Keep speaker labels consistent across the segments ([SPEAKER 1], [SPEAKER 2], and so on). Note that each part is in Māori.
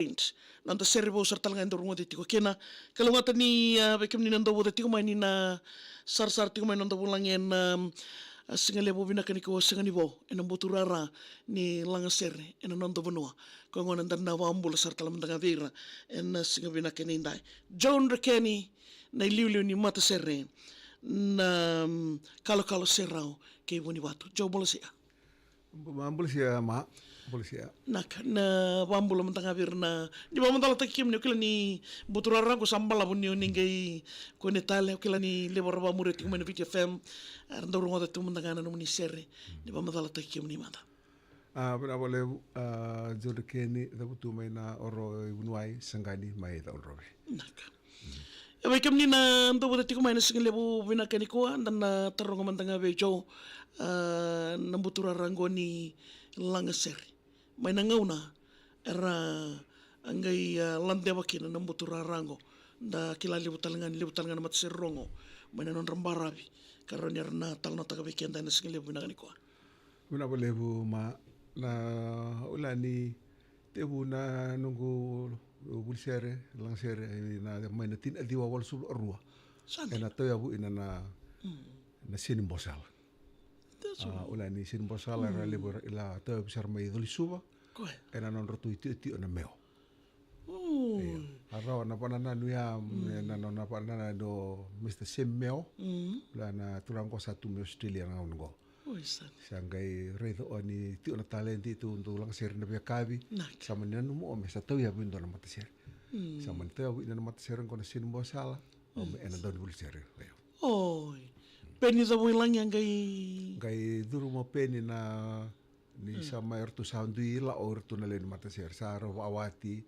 [SPEAKER 1] Nanda servo sartalanga ndorungo de tiko kena kalungata ni bekem ni nanda woda tiko mai ni na sar tiko mai nanda bulangen singale bo bina kaniko singani bo ena boturara ni langa serre ena nanda bonua ko ngona nda wambula sartala manda vira ena singa bina kenindai John Rekeni na liuliu ni mata serre na kalo serrao ke woni watu jo bolosia
[SPEAKER 2] Bolisia ma bolisia
[SPEAKER 1] nak na wambula mantanga virna di ba mandala takim ni kila ni buturara ko sambala bunyo ningai ko netale kila ni lebor ba muret ko men viti fm ndoro ngoda tu mantanga na ni serre di ba mandala takim ni mata
[SPEAKER 2] bena bole jode keni da butu mai na oro bunwai sangani mai da onrobe
[SPEAKER 1] nak Ewa kam ni na ndo boda tiko mai na singin lebo bina kaniko dan na taronga mantanga bejo na buturara ngo ni langa serre mai na ngauna era angai lande wakina na mbutura rango da kila libu talangan mat serrongo mai na non rambarabi karoni erna talno taga weekend na singin libu binagani ko
[SPEAKER 2] bena bole bu ma na ulani tebu na nunggu bulsere langsere na mai na tin adiwa wal sul arua ena toya bu ina na sini bosal ulani sini bosal era libu ila toya besar mai dolisuba ena non rotu itu na meo. Arau na panana nuya na na panana do Mr. Sim meo. La na turang ko satu meo Australia ngaun go. Sanggai redo oni tu na talenti tu untuk langser na biya kabi. Sama ni nanu mo me sa tawya bindo na mataser. Sama ni tawya bindo na mataser ko na sinumbo sala. O me ena do bul ser.
[SPEAKER 1] Oi. Peni da builang yang gai
[SPEAKER 2] duru mo peni na ni sama ertu saundui la ortu na len mataser sa ro awati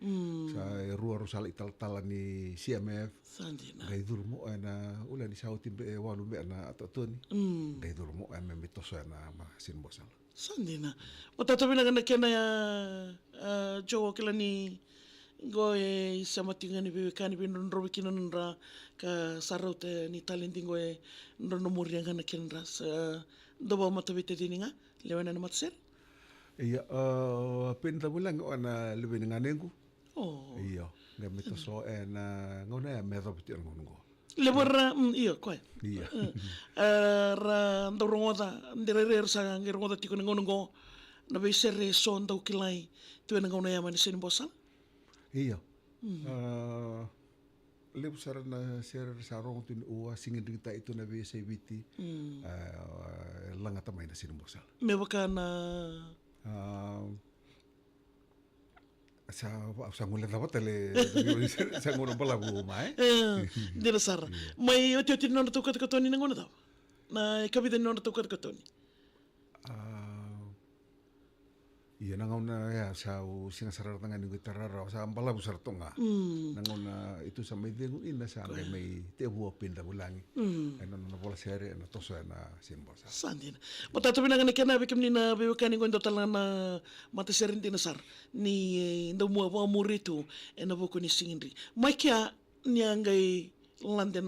[SPEAKER 2] sa rua rusal ital ni CMF gai duru mo na ula ni sauti be walu be na atotoni gai duru mo me mitoso na ma sin bosal
[SPEAKER 1] sandina otata bina kana kena ya jowo kila ni go sama tingani be kani bin robi kinon ra ka sarote ni talenting go no muri kana kenra sa dobo matabite dininga lewana na matser
[SPEAKER 2] Iya, pinta bulan ona lebih dengan nengu.
[SPEAKER 1] Oh.
[SPEAKER 2] Iya, nggak meto so na ngona ya meto betul ngongo.
[SPEAKER 1] Lebor iya koi.
[SPEAKER 2] Iya.
[SPEAKER 1] Ra ndorongoda nderer sa ngerongoda tiko ngongo na be serre so ndo kilai tu ngona ya mani sen bosal.
[SPEAKER 2] Iya. Lebu sarana ser sarong tu ua singin kita itu na be CBT. Langata mai na sen bosal.
[SPEAKER 1] Me bakana
[SPEAKER 2] sa ngulen dapat tele sa ngono pala bu mai
[SPEAKER 1] dira sar mai oti non to kat katoni ngono daw na kabida non to kat katoni iya nangauna ya sa singa sarar tangan ni tarara sa pala busar tonga nangauna itu sa may dengu ina sa ngai may tebu pinda bulangi ena no bola sere na toso na simbosa sandina mata to binanga ne kana bekem ni na bewekani ngondo talana mata serin sar ni ndo mo wa muritu ena boko ni singindri mai kya ni ngai landen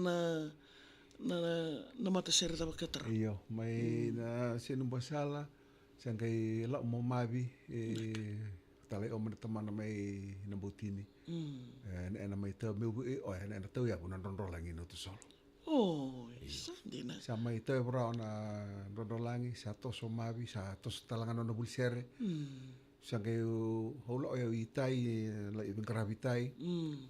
[SPEAKER 1] na mata sere da bakatra
[SPEAKER 2] iyo mai na sinumbasala sangkai la mo mabi tale o mana tamana mai na botini na mai ta meu o na tau ya kuna ron langi no tu solo
[SPEAKER 1] sandina
[SPEAKER 2] sa mai ta bra na ron langi sa to so mabi sa to talangan no bulsere sangkai holo o itai la ibn karabitai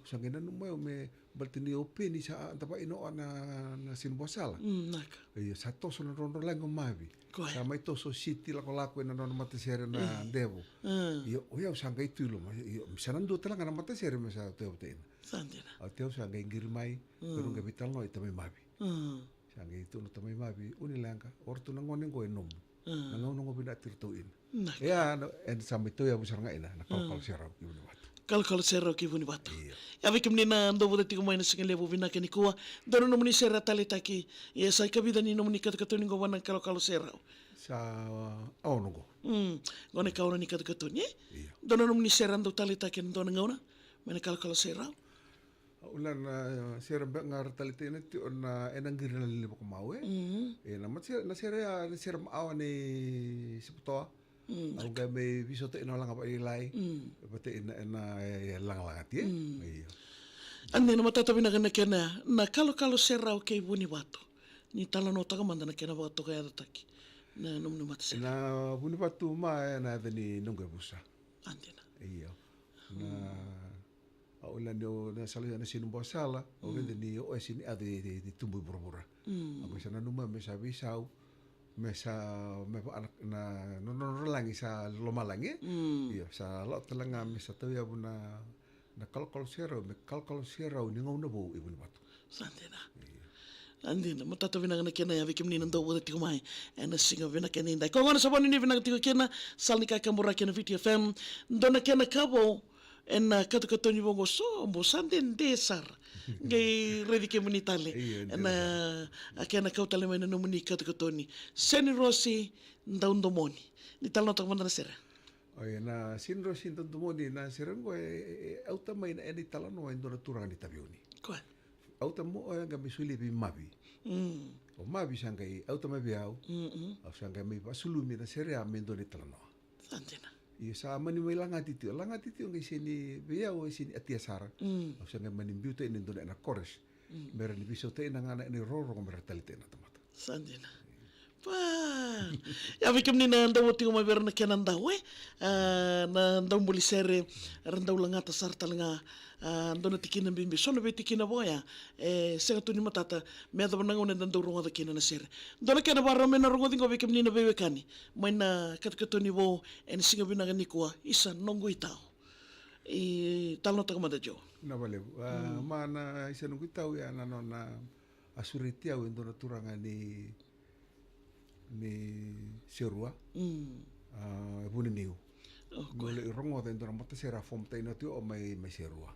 [SPEAKER 2] sangkai na mo me baltini openi sa tapa ino na sinbosala
[SPEAKER 1] naka
[SPEAKER 2] sa to so ron langi mabi sa mai to so city la kolako na no matasere na devo yo sangkai tulo misanan do talangan na matasere sa teo tena
[SPEAKER 1] sandina
[SPEAKER 2] teo sangkai girmai pero capital no itame mabi sangkai itu no tame mabi unilanka orto na ngonen ko enom nangaw nung bina tirtuin ya en sampai to ya busar nga ina na kalkal serau kibuni watu
[SPEAKER 1] kalkal serau kibuni watu ya bikim ni na ndo boda tiko mai na singin lebo bina kani kuwa dono nomuni serra talita ki ya sai kabida ni nomuni katukatuni go wanang kalkal serau
[SPEAKER 2] sa nungo
[SPEAKER 1] gone kauna ni katukatuni dono nomuni serra ndo talita ki ndo ngawna mena kalkal serau
[SPEAKER 2] ulan sera ngar talite na ti on enang girna lili ko mawe na mat na sera awa ni siputo Au ga me viso te ina langa pa ilai. Pate ina langa tie.
[SPEAKER 1] Ane na matata vina kana kena na kalo serau kei wuni watu. Ni tala no taka manda na kena watu kaya dataki. Na nomni mata serau.
[SPEAKER 2] Na wuni watu ma na dani nunga busa.
[SPEAKER 1] Ande na.
[SPEAKER 2] Iyo. Na aula no na sala na sinu bosala, o vende ni o sini ade de tumbu burbura. Ako sana numa me sa bisau, me sa me na no langi sa lomalangi. Iyo sa lo talanga me sa tau ya buna na kalkal sierau ni ngau na bo ibun batu.
[SPEAKER 1] Sandena. Andina, matata vina kana kena ya vikim ni nando wada tiko mai. Ena singa vina kena indai. Ko ngana sabani ni vina tiko kena, salni ka kamura kena VTFM. Ndona kena kabo, ena katukatoni bongo so, mo sanden desar. Ngai redi ke munitale. Ena kena kautale mai na muni katukatoni. Seni Rossi, ndaundomoni. Ni talo tak mandana sera.
[SPEAKER 2] Oye, na sinro sin tontomoni na serengo auta mai na eni talano endona turanga ni tabioni.
[SPEAKER 1] Koe.
[SPEAKER 2] Auta mo oya ga misuli bi mabi. O mabi sangai auta mai biau. Au sangai mai pasulu mi na serea mendoni talano.
[SPEAKER 1] Sandena.
[SPEAKER 2] I sa mani mai langa titio ngai sini biau sini atia sara. Au sangai mani biuta ini ndona na kores. Mera ni biso te na ngana ni roro mera talite na tamata.
[SPEAKER 1] Sandena. Pa. Ya vikim ni na ndaw tingo mai berna kena ndaw na ndaw mbuli sere randaw langata sarta langa ndona tikina bimbi sono be tikina boya sega tuni matata me da bananga ne ndaw ronga da kina na sere ndona kena barra me na ronga tingo vikim ni na bebe kani mai na katkatoni bo en singa binaga nikua isa nongo itao I talo taka mada jo
[SPEAKER 2] na vale mana isa nungu tau ya na nona asuritia au ndona turanga ni serua bune niu mole rongo da ndora mata sera fom tai na tu o mai serua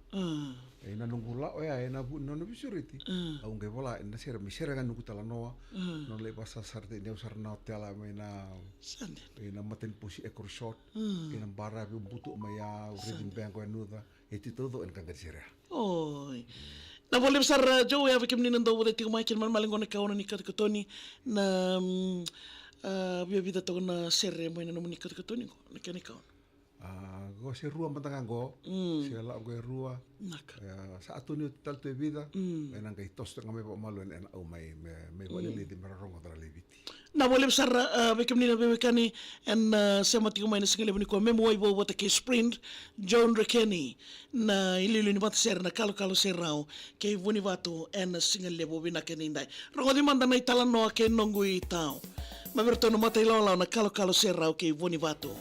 [SPEAKER 2] e na nungula o ya na bu no bisuriti au nge vola na sera mi sera ga nuku tala noa no le pasa sarte ne usar na tela mai na
[SPEAKER 1] sande
[SPEAKER 2] e na maten pusi ekor shot e na bara bi butu mai ya redin bango nuda e ti todo en kanga sera
[SPEAKER 1] oi na vole besar jo ya vikim ni nando wada tiko mai kin mal malingona kaona ni katkatoni na via vida to na sere mo na muni katkatoni ko na kani kaona
[SPEAKER 2] go serua matanga go se la go rua
[SPEAKER 1] naka
[SPEAKER 2] sa atoni tal te vida e na ngai tosto ngame po malo en au mai me vale le di mararongo tra le viti
[SPEAKER 1] na vole besar vikim ni na bebe kani en sema tiko mai na singale buni ko memo ibo wata ke sprint John Rekeni na ililu ni bat ser na kalo serao ke vuni vato en singale bo bina kani ndai rongo di manda na itala no ke nongu I tao ma verto no mata ilo na kalo serao ke vuni vato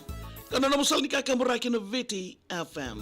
[SPEAKER 1] kana na musal ni ka kamera ke na VTFM